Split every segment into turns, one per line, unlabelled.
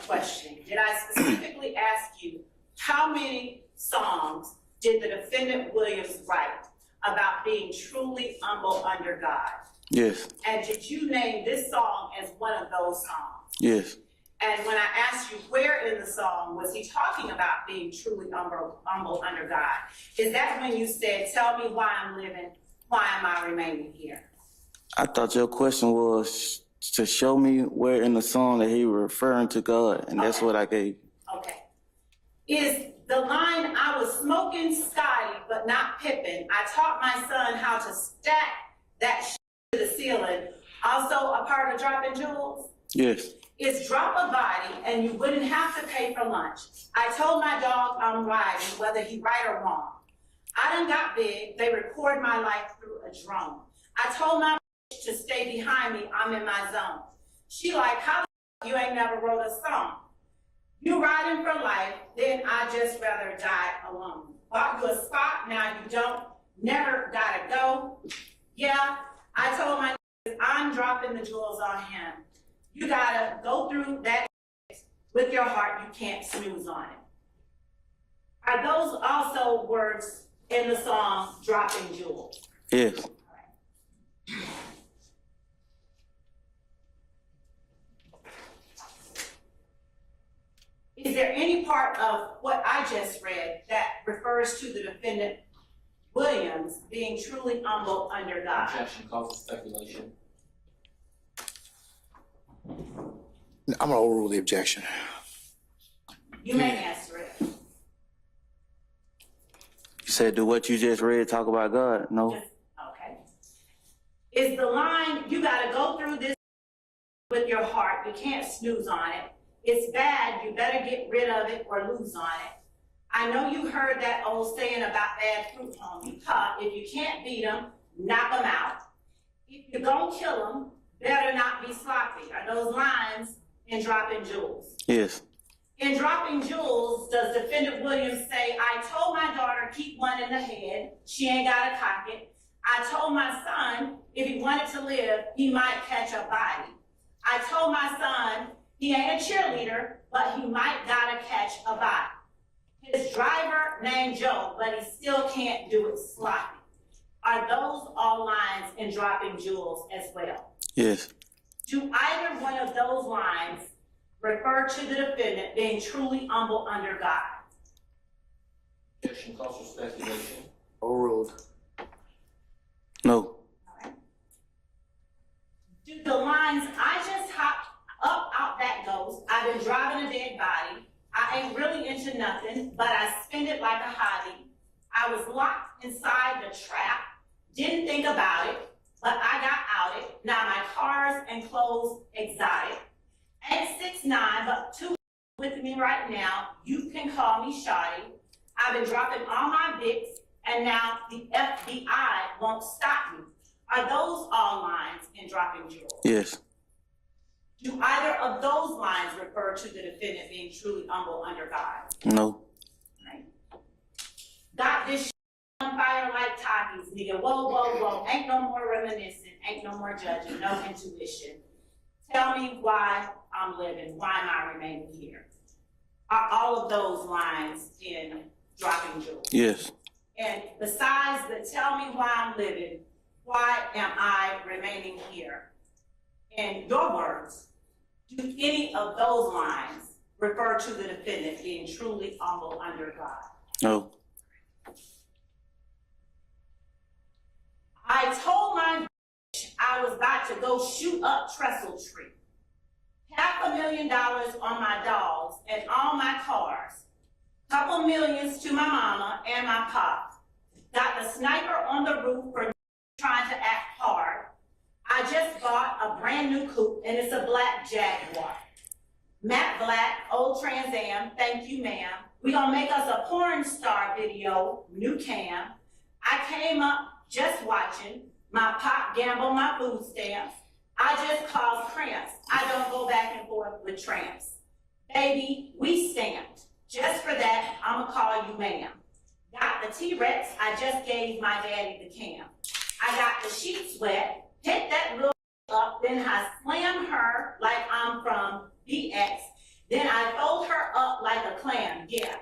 question. Did I specifically ask you how many songs did the defendant Williams write about being truly humble under God?
Yes.
And did you name this song as one of those songs?
Yes.
And when I asked you where in the song was he talking about being truly humble under God, is that when you said, tell me why I'm living, why am I remaining here?
I thought your question was to show me where in the song that he was referring to God, and that's what I gave.
Okay. Is the line, I was smoking Scotty, but not Pippin. I taught my son how to stack that shit to the ceiling, also a part of Dropping Jewels?
Yes.
It's drop a body and you wouldn't have to pay for lunch. I told my dog I'm riding, whether he right or wrong. I done got big, they record my life through a drone. I told my bitch to stay behind me, I'm in my zone. She like, how the you ain't never wrote a song? You riding for life, then I just rather die alone. Bought you a spot, now you don't, never gotta go. Yeah, I told my I'm dropping the jewels on him. You gotta go through that with your heart, you can't snooze on it. Are those also words in the song Dropping Jewels?
Yes.
Right. Is there any part of what I just read that refers to the defendant Williams being truly humble under God?
Objection, call for speculation.
I'm gonna overrule the objection.
You may answer it.
You said, do what you just read talk about God? No.
Okay. Is the line, you gotta go through this with your heart, you can't snooze on it. It's bad, you better get rid of it or lose on it. I know you heard that old saying about bad fruit, homie. If you can't beat them, knock them out. If you're gonna kill them, better not be sloppy. Are those lines in Dropping Jewels?
Yes.
In Dropping Jewels, does defendant Williams say, I told my daughter keep one in the head, she ain't gotta cock it. I told my son if he wanted to live, he might catch a body. I told my son he ain't a cheerleader, but he might gotta catch a body. His driver named Joe, but he still can't do it sloppy. Are those all lines in Dropping Jewels as well?
Yes.
Do either one of those lines refer to the defendant being truly humble under God?
Objection, call for speculation.
Overruled.
No.
All right. Do the lines, I just hopped up out that ghost, I've been driving a dead body, I ain't really into nothing, but I spend it like a hobby. I was locked inside the trap, didn't think about it, but I got outed. Now my cars and clothes exotic. Ain't 6'9", but 2 with me right now. You can call me Shawty. I've been dropping all my bits, and now the FBI won't stop me. Are those all lines in Dropping Jewels?
Yes.
Do either of those lines refer to the defendant being truly humble under God?
No.
Right. Got this shit on fire like Takis, nigga. Whoa, whoa, whoa. Ain't no more reminiscing. Ain't no more judging. No intuition. Tell me why I'm living. Why am I remaining here? Are all of those lines in Dropping Jewels?
Yes.
And besides the tell me why I'm living, why am I remaining here? In your words, do any of those lines refer to the defendant being truly humble under God?
No.
I told my bitch I was about to go shoot up Trestle Tree. $500,000 on my dogs and all my cars. Couple millions to my mama and my pop. Got the sniper on the roof for trying to act hard. I just bought a brand new coupe and it's a black Jaguar. Matte black, old Trans Am, thank you ma'am. We gonna make us a porn star video, new cam. I came up just watching, my pop gamble my food stamps. I just cause cramps, I don't go back and forth with tramps. Baby, we stamped. Just for that, I'ma call you ma'am. Got the T-Rex, I just gave my daddy the cam. I got the sheets wet, hit that little up, then I slam her like I'm from BX. Then I fold her up like a clam, yeah.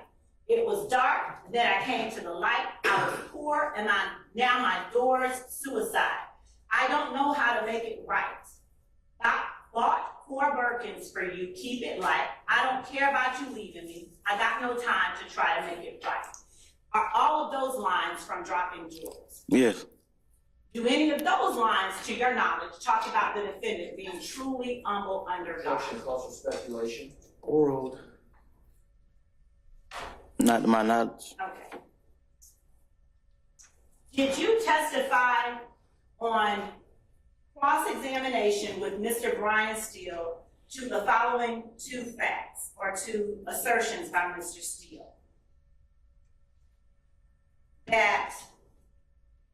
It was dark, then I came to the light, I was poor, and now my door's suicide. I don't know how to make it right. I bought 4 Birkins for you, keep it light. I don't care about you leaving me. I got no time to try to make it right. Are all of those lines from Dropping Jewels?
Yes.
Do any of those lines, to your knowledge, talk about the defendant being truly humble under God?
Objection calls for speculation.
Overruled.
Not to my knowledge.
Okay. Did you testify on cross-examination with Mr. Brian Steele to the following 2 facts or 2 assertions by Mr. Steele? That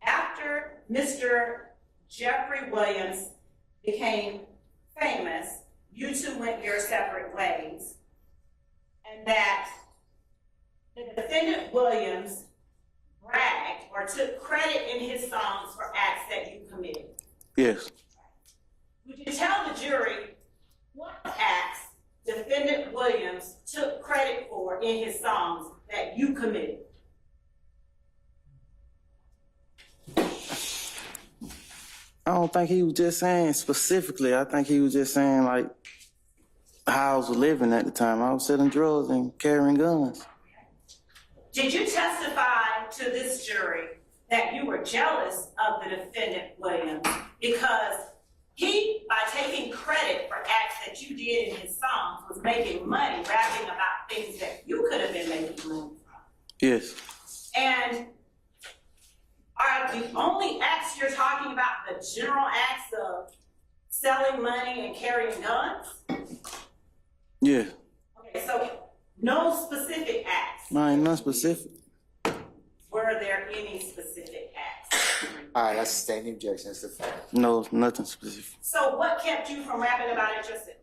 after Mr. Jeffrey Williams became famous, you 2 went your separate ways, and that the defendant Williams bragged or took credit in his songs for acts that you committed.
Yes.
Would you tell the jury what acts defendant Williams took credit for in his songs that you committed?
I don't think he was just saying specifically. I think he was just saying like how I was living at the time. I was selling drugs and carrying guns.
Did you testify to this jury that you were jealous of the defendant Williams because he, by taking credit for acts that you did in his songs, was making money rapping about things that you could have been making money from?
Yes.
And are the only acts you're talking about the general acts of selling money and carrying guns?
Yeah.
Okay, so no specific acts.
No, ain't nothing specific.
Were there any specific acts?
All right, I sustain the objection. That's the fact.
No, nothing specific.
So what kept you from rapping about it yourself?